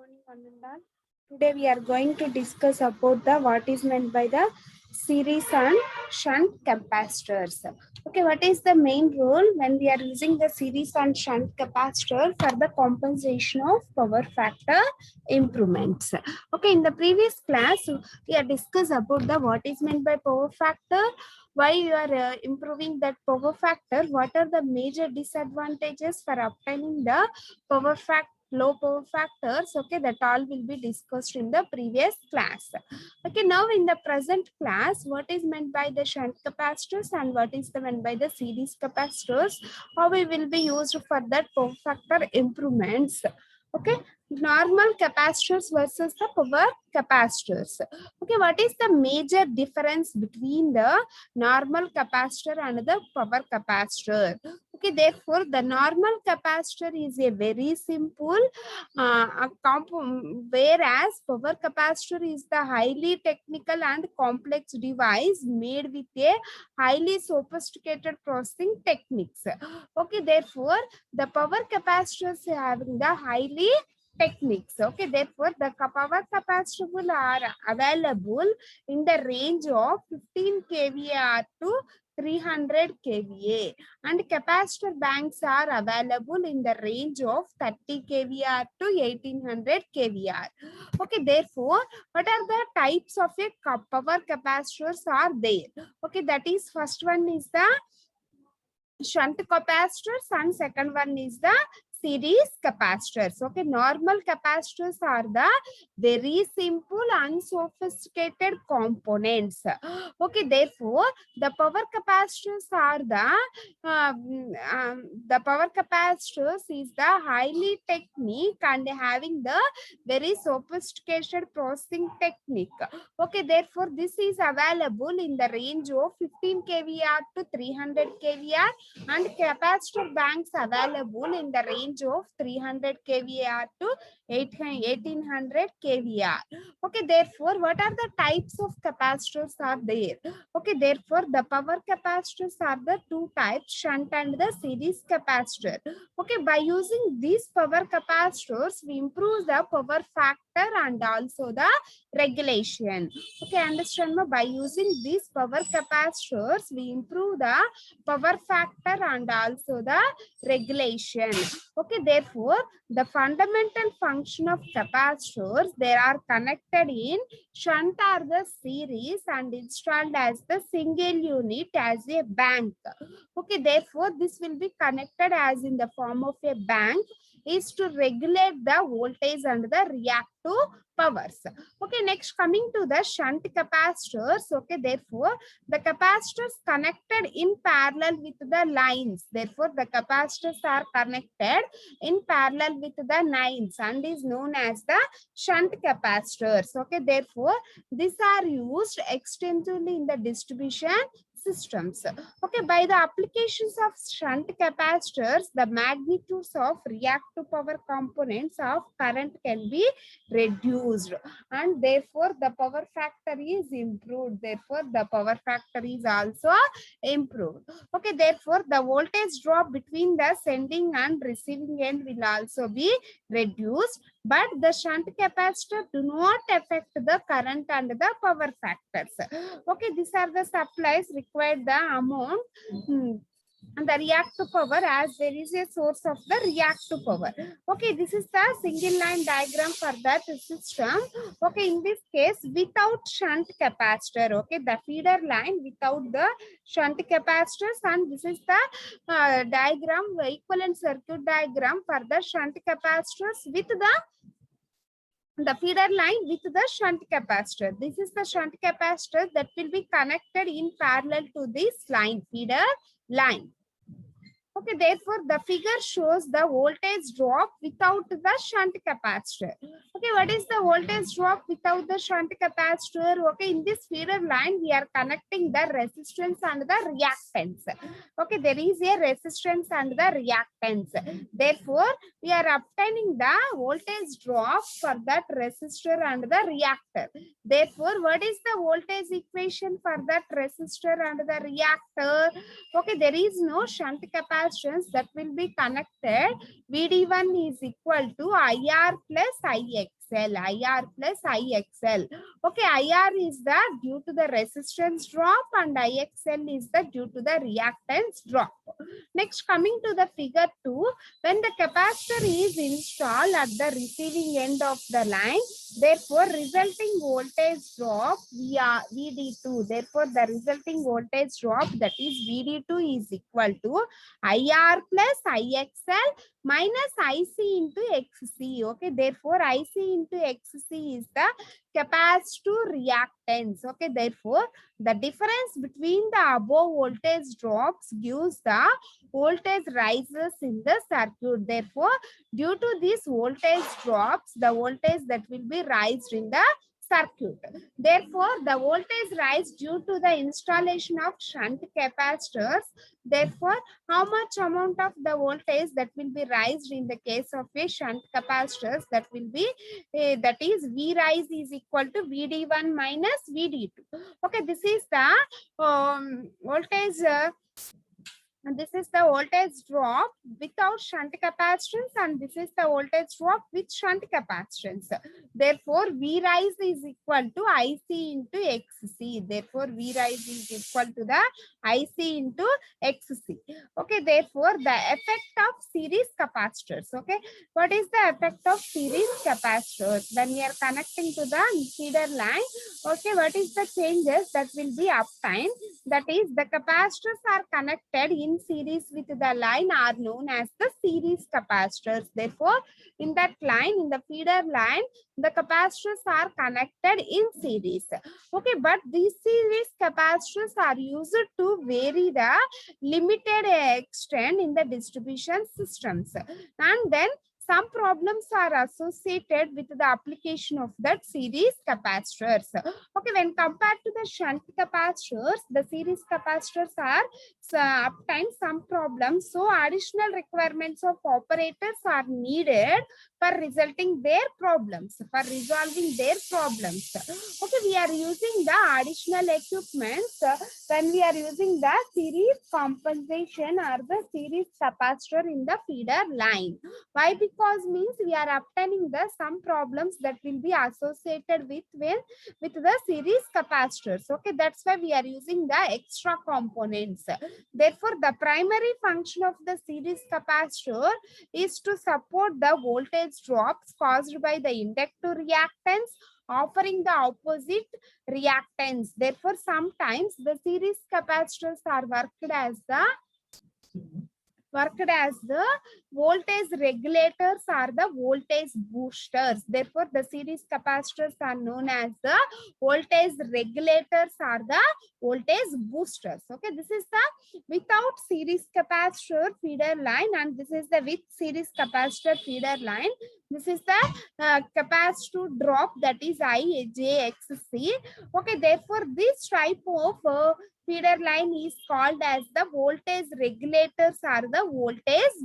Morning, one and all. Today we are going to discuss about the what is meant by the series and shunt capacitors. Okay, what is the main role when we are using the series and shunt capacitor for the compensation of power factor improvements? Okay, in the previous class we are discussed about the what is meant by power factor, why you are improving that power factor, what are the major disadvantages for obtaining the power factor, low power factors. Okay, that all will be discussed in the previous class. Okay, now in the present class, what is meant by the shunt capacitors and what is the meant by the series capacitors, how we will be used for that power factor improvements. Okay, normal capacitors versus the power capacitors. Okay, what is the major difference between the normal capacitor and the power capacitor? Okay, therefore, the normal capacitor is a very simple, whereas power capacitor is the highly technical and complex device made with a highly sophisticated processing techniques. Okay, therefore, the power capacitors having the highly techniques. Okay, therefore, the power capacitors are available in the range of 15 kVAr to 300 kVA, and capacitor banks are available in the range of 30 kVAr to 1800 kVAr. Okay, therefore, what are the types of a power capacitors are there? Okay, that is first one is the shunt capacitors and second one is the series capacitors. Okay, normal capacitors are the very simple unsophisticated components. Okay, therefore the power capacitors are the power capacitors is the highly technique and having the very sophisticated processing technique. Okay, therefore this is available in the range of 15 kVAr to 300 kVAr, and capacitor banks available in the range of 300 kVAr to 1800 kVAr. Okay, therefore, what are the types of capacitors are there? Okay, therefore, the power capacitors are the two types, shunt and the series capacitor. Okay, by using these power capacitors, we improve the power factor and also the regulation. Okay, understand me? By using these power capacitors, we improve the power factor and also the regulation. Okay, therefore, the fundamental function of capacitors, they are connected in shunt or the series and installed as the single unit as a bank. Okay, therefore, this will be connected as in the form of a bank, is to regulate the voltage and the reactive powers. Okay, next coming to the shunt capacitors. Okay, therefore, the capacitors connected in parallel with the lines. Therefore, the capacitors are connected in parallel with the lines and is known as the shunt capacitors. Okay, therefore, these are used extensively in the distribution systems. Okay, by the applications of shunt capacitors, the magnitudes of reactive power components of current can be reduced and therefore the power factor is improved. Therefore, the power factor is also improved. Okay, therefore, the voltage drop between the sending and receiving end will also be reduced, but the shunt capacitor do not affect the current and the power factors. Okay, these are the supplies required the amount. And the reactive power, as there is a source of the reactive power. Okay, this is the single line diagram for that system. Okay, in this case, without shunt capacitor, okay, the feeder line without the shunt capacitors, and this is the diagram, equivalent circuit diagram for the shunt capacitors with the feeder line with the shunt capacitor. This is the shunt capacitor that will be connected in parallel to this line, feeder line. Okay, therefore, the figure shows the voltage drop without the shunt capacitor. Okay, what is the voltage drop without the shunt capacitor? Okay, in this feeder line, we are connecting the resistance and the reactance. Okay, there is a resistance and the reactance. Therefore, we are obtaining the voltage drop for that resistor and the reactor. Therefore, what is the voltage equation for that resistor and the reactor? Okay, there is no shunt capacitor capacitance that will be connected. VD1 is equal to IR plus IXL. IR plus IXL. Okay, IR is the due to the resistance drop and IXL is the due to the reactance drop. Next, coming to the figure 2, when the capacitor is installed at the receiving end of the line, therefore resulting voltage drop via VD2. Therefore, the resulting voltage drop, that is VD2, is equal to IR plus IXL minus IC into XC. Okay, therefore IC into XC is the capacitor reactance. Okay, therefore the difference between the above voltage drops gives the voltage rises in the circuit. Therefore, due to these voltage drops, the voltage that will be raised in the circuit. Therefore, the voltage rise due to the installation of shunt capacitors. Therefore, how much amount of the voltage that will be raised in the case of a shunt capacitors, that will be that is V rise is equal to VD1 minus VD2. Okay, this is the voltage and this is the voltage drop without shunt capacitance, and this is the voltage drop with shunt capacitance. Therefore, V rise is equal to IC into XC. Therefore, V rise is equal to the IC into XC. Okay, therefore, the effect of series capacitors. Okay, what is the effect of series capacitors? When we are connecting to the feeder line, okay, what is the changes that will be obtained? That is, the capacitors are connected in series with the line are known as the series capacitors. Therefore, in that line, in the feeder line, the capacitors are connected in series. Okay, but these series capacitors are used to vary the limited extent in the distribution systems. And then some problems are associated with the application of that series capacitors. Okay, when compared to the shunt capacitors, the series capacitors are obtain some problems. So additional requirements of operators are needed for resulting their problems, for resolving their problems. Okay, we are using the additional equipments when we are using the series compensation or the series capacitor in the feeder line. Why? Because means we are obtaining the some problems that will be associated with the series capacitors. Okay, that's why we are using the extra components. Therefore, the primary function of the series capacitor is to support the voltage drops caused by the inductor reactance, offering the opposite reactance. Therefore, sometimes the series capacitors are worked as the voltage regulators or the voltage boosters. Therefore, the series capacitors are known as the voltage regulators or the voltage boosters. Okay, this is the without series capacitor feeder line, and this is the with series capacitor feeder line. This is the capacitor drop, that is IJXC. Okay, therefore, this type of feeder line is called as the voltage regulators or the voltage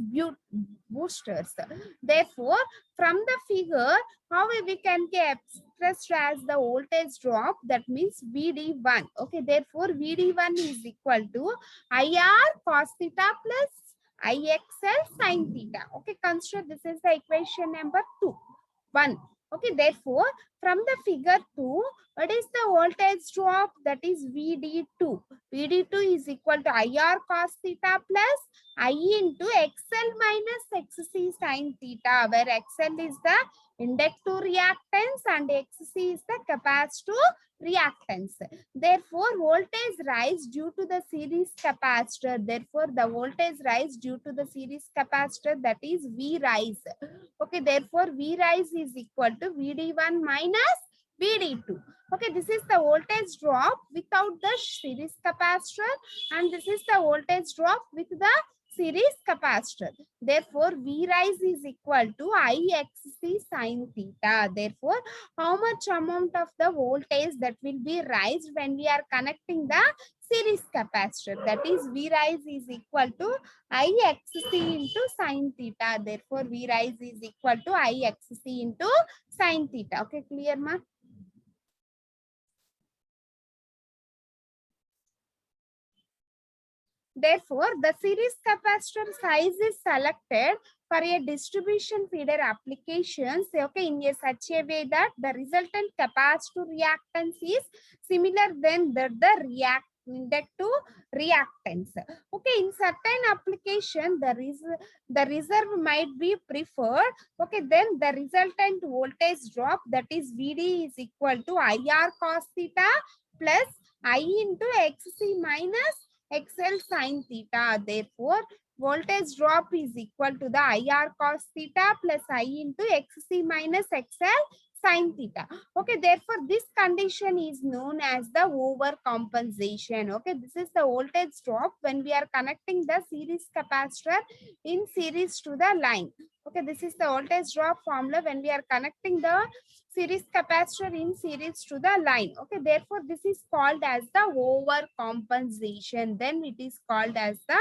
boosters. Therefore, from the figure, how we can get expressed as the voltage drop, that means VD1. Okay, therefore VD1 is equal to IR cos theta plus IXL sin theta. Okay, consider this is the equation number 1. Okay, therefore, from the figure 2, what is the voltage drop? That is VD2. VD2 is equal to IR cos theta plus I into XL minus XC sin theta, where XL is the inductor reactance and XC is the capacitor reactance. Therefore, voltage rise due to the series capacitor. Therefore, the voltage rise due to the series capacitor, that is V rise. Okay, therefore V rise is equal to VD1 minus VD2. Okay, this is the voltage drop without the series capacitor, and this is the voltage drop with the series capacitor. Therefore, V rise is equal to IXC sin theta. Therefore, how much amount of the voltage that will be raised when we are connecting the series capacitor? That is, V rise is equal to IXC into sin theta. Therefore, V rise is equal to IXC into sin theta. Okay, clear, ma? Therefore, the series capacitor size is selected for a distribution feeder applications, okay, in a such a way that the resultant capacitor reactance is similar than the react to reactance. Okay, in certain application, the reserve might be preferred. Okay, then the resultant voltage drop, that is VD, is equal to IR cos theta plus I into XC minus XL sin theta. Therefore, voltage drop is equal to the IR cos theta plus I into XC minus XL sin theta. Okay, therefore this condition is known as the overcompensation. Okay, this is the voltage drop when we are connecting the series capacitor in series to the line. Okay, this is the voltage drop formula when we are connecting the series capacitor in series to the line. Okay, therefore this is called as the overcompensation. Then it is called as the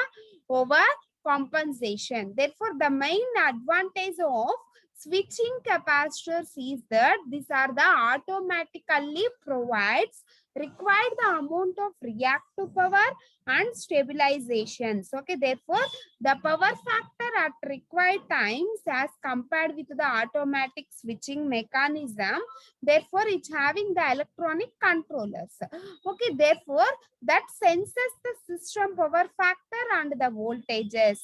overcompensation. Therefore, the main advantage of switching capacitors is that these are the automatically provides required the amount of reactive power and stabilizations. Okay, therefore the power factor at required times as compared with the automatic switching mechanism, therefore it's having the electronic controllers. Okay, therefore that senses the system power factor and the voltages.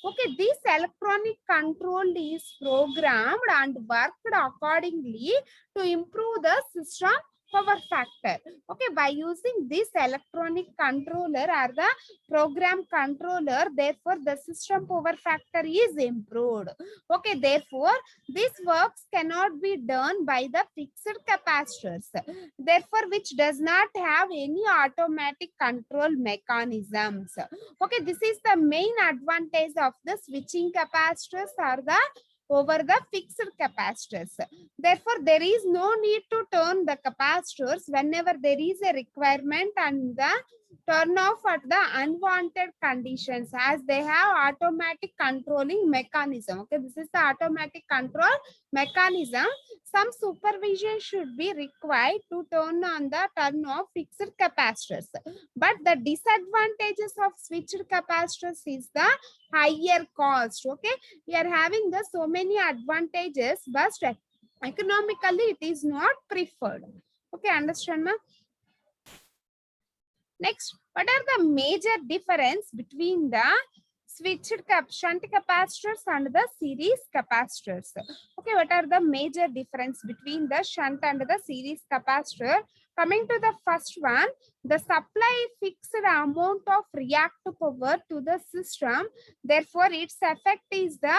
Okay, this electronic control is programmed and worked accordingly to improve the system power factor. Okay, by using this electronic controller or the program controller, therefore the system power factor is improved. Okay, therefore this works cannot be done by the fixed capacitors, therefore which does not have any automatic control mechanisms. Okay, this is the main advantage of the switching capacitors or the over the fixed capacitors. Therefore, there is no need to turn the capacitors whenever there is a requirement and the turn off at the unwanted conditions, as they have automatic controlling mechanism. Okay, this is the automatic control mechanism. Some supervision should be required to turn on the turn off fixed capacitors. But the disadvantages of switched capacitors is the higher cost. Okay, we are having the so many advantages, but economically it is not preferred. Okay, understand, ma'am? Next, what are the major difference between the switched shunt capacitors and the series capacitors? Okay, what are the major difference between the shunt and the series capacitor? Coming to the first one, the supply fixed amount of reactive power to the system. Therefore, its effect is the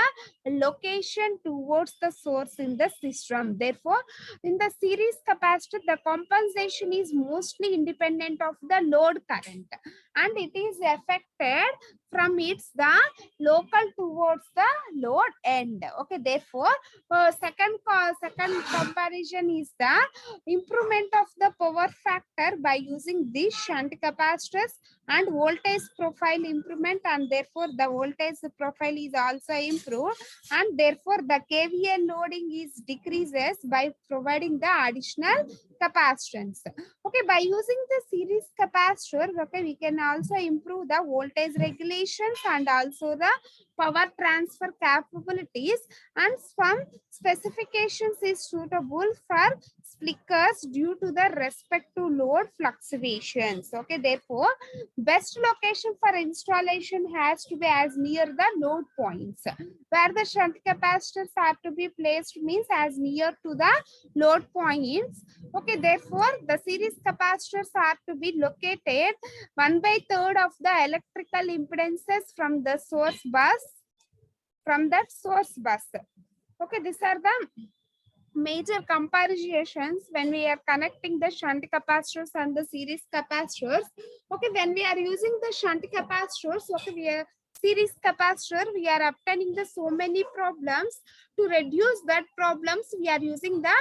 location towards the source in the system. Therefore, in the series capacitor, the compensation is mostly independent of the load current and it is affected from its the local towards the load end. Okay, therefore, second comparison is the improvement of the power factor by using these shunt capacitors and voltage profile improvement, and therefore the voltage profile is also improved, and therefore the KVA loading is decreases by providing the additional capacitance. Okay, by using the series capacitor, okay, we can also improve the voltage regulations and also the power transfer capabilities, and some specifications is suitable for flickers due to the respective load fluctuations. Okay, therefore best location for installation has to be as near the load points. Where the shunt capacitors are to be placed means as near to the load points. Okay, therefore the series capacitors are to be located 1/3 of the electrical impedances from the source bus, from that source bus. Okay, these are the major comparisons when we are connecting the shunt capacitors and the series capacitors. Okay, when we are using the shunt capacitors, okay, we are series capacitor, we are obtaining the so many problems. To reduce that problems, we are using the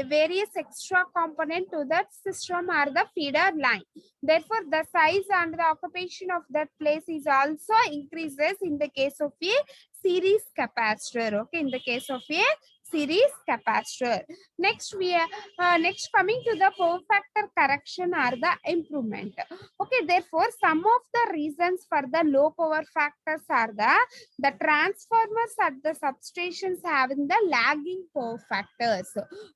various extra component to that system or the feeder line. Therefore, the size and the occupation of that place is also increases in the case of a series capacitor. Okay, in the case of a series capacitor. Next we are next coming to the power factor correction or the improvement. Okay, therefore some of the reasons for the low power factors are the transformers at the substations having the lagging power factors.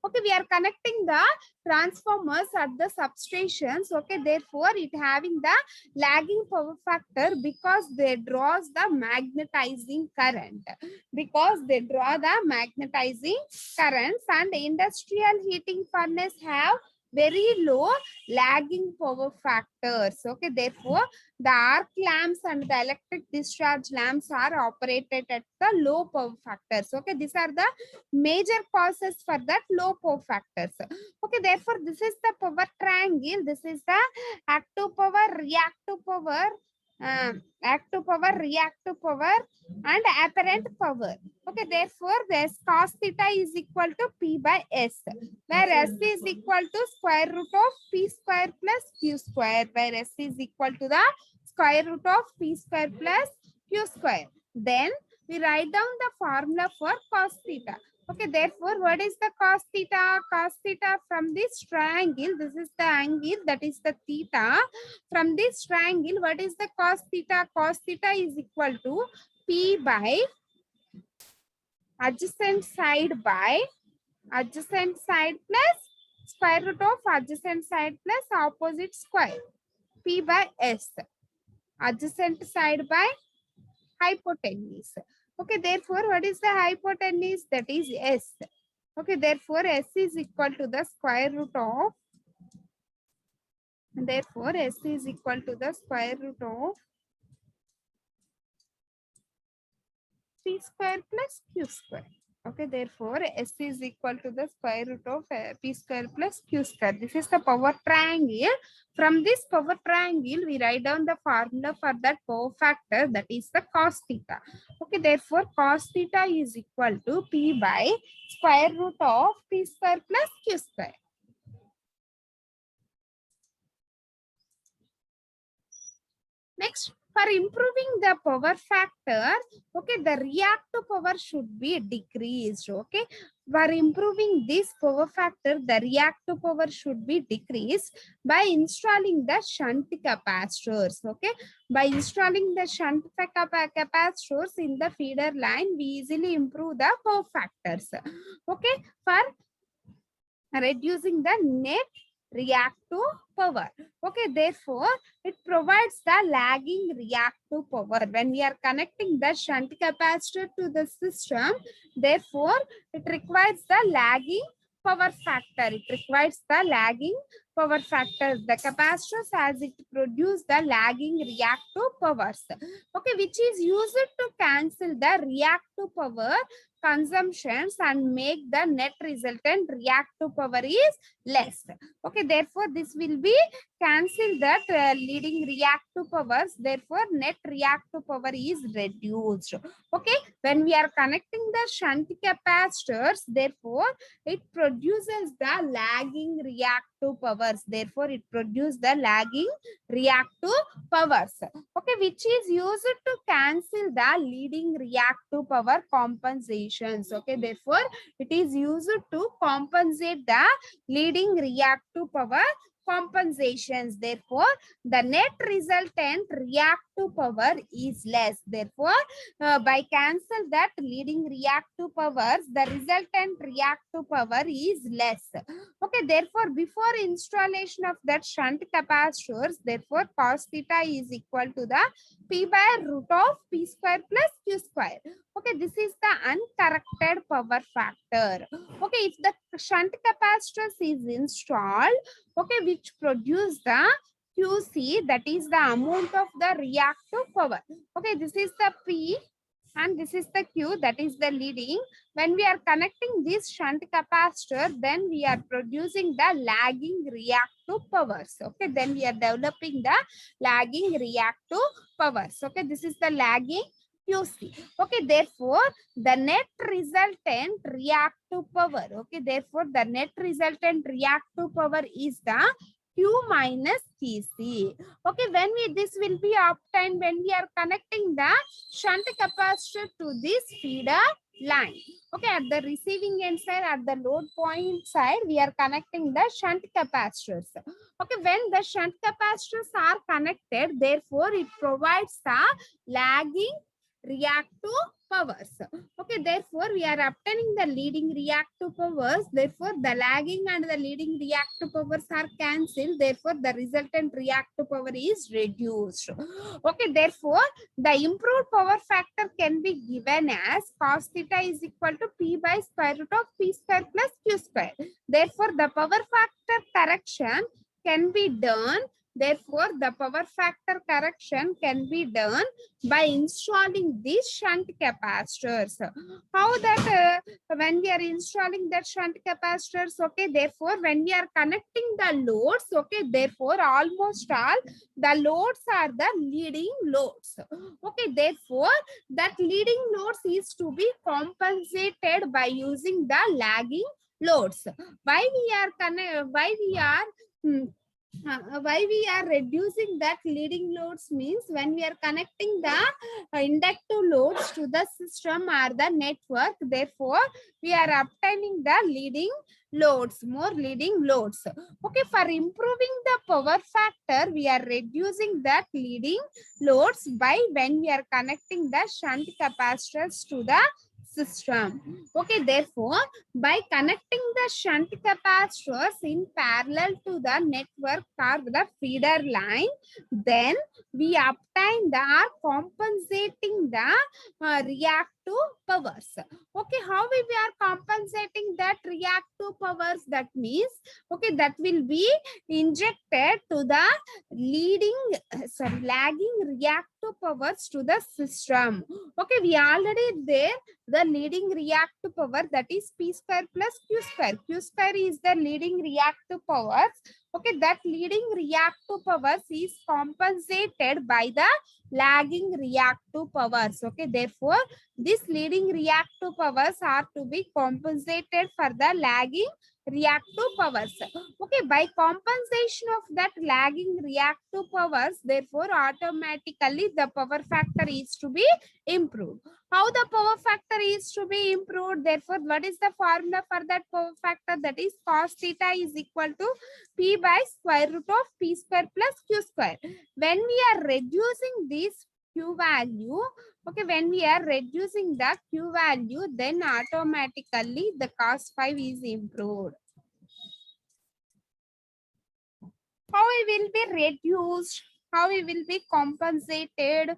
Okay, we are connecting the transformers at the substations. Okay, therefore it having the lagging power factor because they draws the magnetizing current, because they draw the magnetizing currents, and industrial heating furnace have very low lagging power factors. Okay, therefore the arc lamps and the electric discharge lamps are operated at the low power factors. Okay, these are the major causes for that low power factors. Okay, therefore this is the power triangle. This is the active power, reactive power, active power, reactive power, and apparent power. Okay, therefore this cos theta is equal to P by S, where S is equal to square root of P square plus Q square, where S is equal to the square root of P square plus Q square. Then we write down the formula for cos theta. Okay, therefore what is the cos theta? Cos theta from this triangle, this is the angle, that is the theta. From this triangle, what is the cos theta? Cos theta is equal to P by adjacent side plus square root of adjacent side plus opposite square. P by S. Adjacent side by hypotenuse. Okay, therefore what is the hypotenuse? That is S. Okay, therefore S is equal to the square root of, therefore S is equal to the square root of P square plus Q square. Okay, therefore S is equal to the square root of P square plus Q square. This is the power triangle. From this power triangle, we write down the formula for that power factor, that is the cos theta. Okay, therefore cos theta is equal to P by square root of P square plus Q square. Next, for improving the power factor, okay, the reactive power should be decreased. Okay, for improving this power factor, the reactive power should be decreased by installing the shunt capacitors. Okay, by installing the shunt capacitors in the feeder line, we easily improve the power factors. Okay, for reducing the net reactive power. Okay, therefore it provides the lagging reactive power. When we are connecting the shunt capacitor to the system, therefore it requires the lagging power factor. It requires the lagging power factor. The capacitors, as it produce the lagging reactive powers. Okay, which is used to cancel the reactive power consumptions and make the net resultant reactive power is less. Okay, therefore this will be cancel that leading reactive powers, therefore net reactive power is reduced. Okay, when we are connecting the shunt capacitors, therefore it produces the lagging reactive powers, therefore it produces the lagging reactive powers. Okay, which is used to cancel the leading reactive power compensations. Okay, therefore it is used to compensate the leading reactive power compensations. Therefore the net resultant reactive power is less. Therefore by cancel that leading reactive powers, the resultant reactive power is less. Okay, therefore before installation of that shunt capacitors, therefore cos theta is equal to the P by root of P square plus Q square. Okay, this is the uncorrected power factor. Okay, if the shunt capacitors is installed, okay, which produce the QC, that is the amount of the reactive power. Okay, this is the P and this is the Q, that is the leading. When we are connecting this shunt capacitor, then we are producing the lagging reactive powers. Okay, then we are developing the lagging reactive powers. Okay, this is the lagging QC. Okay, therefore the net resultant reactive power. Okay, therefore the net resultant reactive power is the Q minus Tc. Okay, when this will be obtained when we are connecting the shunt capacitor to this feeder line. Okay, at the receiving end side, at the load point side, we are connecting the shunt capacitors. Okay, when the shunt capacitors are connected, therefore it provides the lagging reactive powers. Okay, therefore we are obtaining the leading reactive powers. Therefore, the lagging and the leading reactive powers are cancelled. Therefore, the resultant reactive power is reduced. Okay, therefore, the improved power factor can be given as cos theta is equal to P by square root of P square plus Q square. Therefore, the power factor correction can be done. Therefore, the power factor correction can be done by installing these shunt capacitors. How that when we are installing that shunt capacitors, okay, therefore when we are connecting the loads, okay, therefore almost all the loads are the leading loads. Okay, therefore that leading loads is to be compensated by using the lagging loads. Why we are reducing that leading loads means when we are connecting the inductive loads to the system or the network, therefore we are obtaining the leading loads, more leading loads. Okay, for improving the power factor, we are reducing that leading loads by when we are connecting the shunt capacitors to the system. Okay, therefore by connecting the shunt capacitors in parallel to the network or the feeder line, then we obtain the compensating the reactive powers. Okay, how we are compensating that reactive powers? That means, okay, that will be injected to the lagging reactive powers to the system. Okay, we already there the leading reactive power, that is P square plus Q square. Q square is the leading reactive powers. Okay, that leading reactive powers is compensated by the lagging reactive powers. Okay, therefore this leading reactive powers are to be compensated for the lagging reactive powers. Okay, by compensation of that lagging reactive powers, therefore automatically the power factor is to be improved. How the power factor is to be improved? Therefore, what is the formula for that power factor? That is cos theta is equal to P by square root of P square plus Q square. When we are reducing this Q value, okay, when we are reducing the Q value, then automatically the cos 5 is improved. How it will be reduced? How it will be compensated?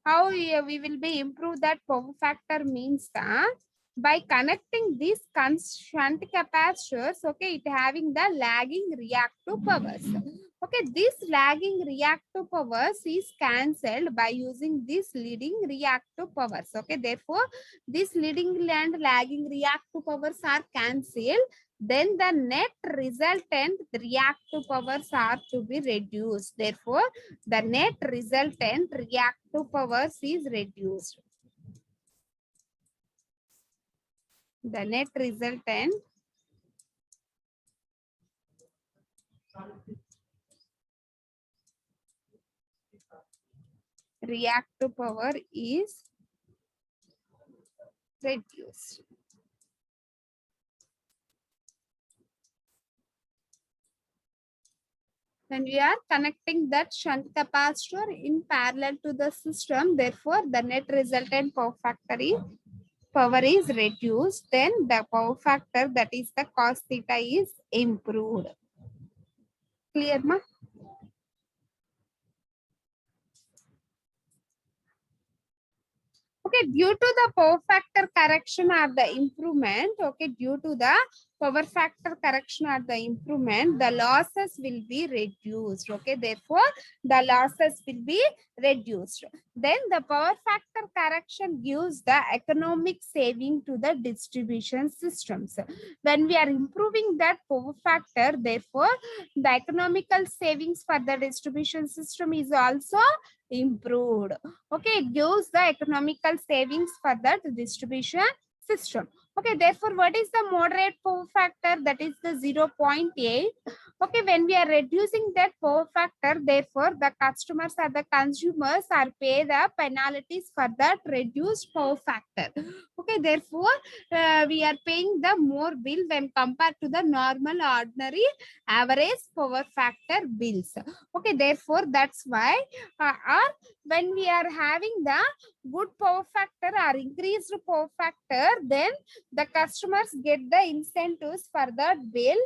How we will be improve that power factor means that by connecting these shunt capacitors, okay, it having the lagging reactive powers. Okay, this lagging reactive powers is cancelled by using this leading reactive powers. Okay, therefore this leading and lagging reactive powers are cancelled. Then the net resultant reactive powers are to be reduced. Therefore, the net resultant reactive powers is reduced. The net resultant reactive power is reduced. When we are connecting that shunt capacitor in parallel to the system, therefore the net resultant power is reduced. Then the power factor, that is the cos theta, is improved. Clear, ma? Okay, due to the power factor correction or the improvement, okay, due to the power factor correction or the improvement, the losses will be reduced. Okay, therefore the losses will be reduced. Then the power factor correction gives the economic saving to the distribution systems. When we are improving that power factor, therefore the economical savings for the distribution system is also improved. Okay, it gives the economical savings for that distribution system. Okay, therefore, what is the moderate power factor? That is the 0.8. Okay, when we are reducing that power factor, therefore, the customers or the consumers are pay the penalties for that reduced power factor. Okay, therefore, we are paying the more bill when compared to the normal ordinary average power factor bills. Okay, therefore, that's why or when we are having the good power factor or increased power factor, then the customers get the incentives for that bill.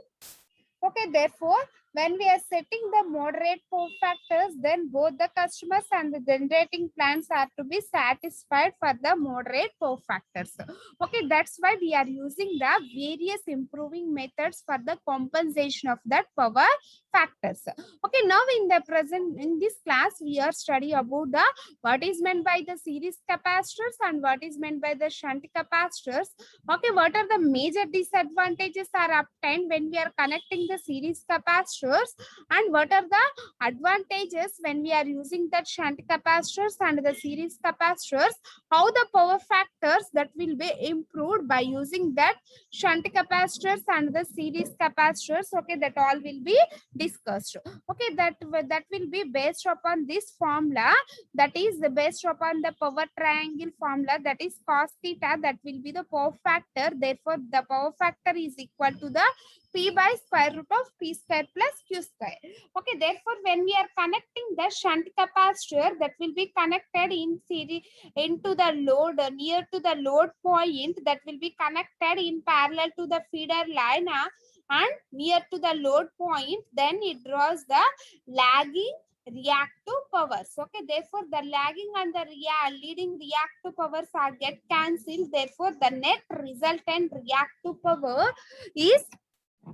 Okay, therefore, when we are setting the moderate power factors, then both the customers and the generating plants are to be satisfied for the moderate power factors. Okay, that's why we are using the various improving methods for the compensation of that power factors. Okay, now in this class, we are studying about the what is meant by the series capacitors and what is meant by the shunt capacitors. Okay, what are the major disadvantages are obtained when we are connecting the series capacitors, and what are the advantages when we are using that shunt capacitors and the series capacitors? How the power factors that will be improved by using that shunt capacitors and the series capacitors? Okay, that all will be discussed. Okay, that will be based upon this formula, that is based upon the power triangle formula, that is cos theta, that will be the power factor. Therefore, the power factor is equal to the P by square root of P square plus Q square. Okay, therefore, when we are connecting the shunt capacitor, that will be connected in series into the load near to the load point, that will be connected in parallel to the feeder line and near to the load point, then it draws the lagging reactive powers. Okay, therefore the lagging and the leading reactive powers are get cancelled. Therefore, the net resultant reactive power is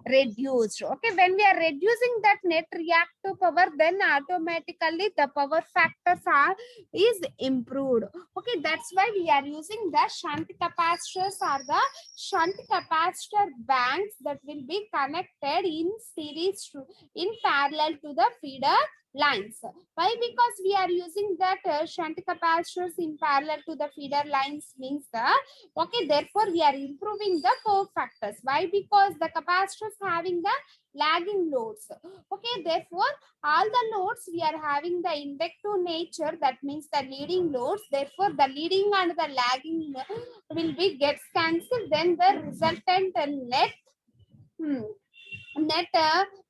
reduced. Okay, when we are reducing that net reactive power, then automatically the power factors are is improved. Okay, that's why we are using the shunt capacitors or the shunt capacitor banks that will be connected in series in parallel to the feeder lines. Why? Because we are using that shunt capacitors in parallel to the feeder lines means the okay, therefore we are improving the power factors. Why? Because the capacitors having the lagging loads. Okay, therefore all the loads we are having the inductive nature, that means the leading loads. Therefore, the leading and the lagging will be gets cancelled. Then the resultant net net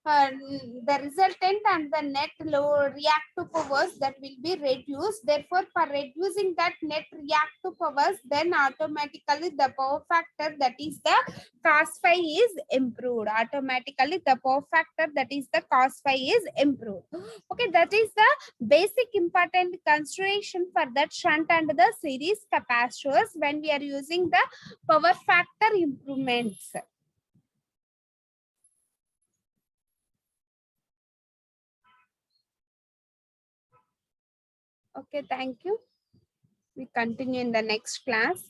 the resultant and the net low reactive powers that will be reduced. Therefore, for reducing that net reactive powers, then automatically the power factor, that is the cos phi, is improved. Automatically the power factor, that is the cos phi, is improved. Okay, that is the basic important consideration for that shunt and the series capacitors when we are using the power factor improvements. Okay, thank you. We continue in the next class.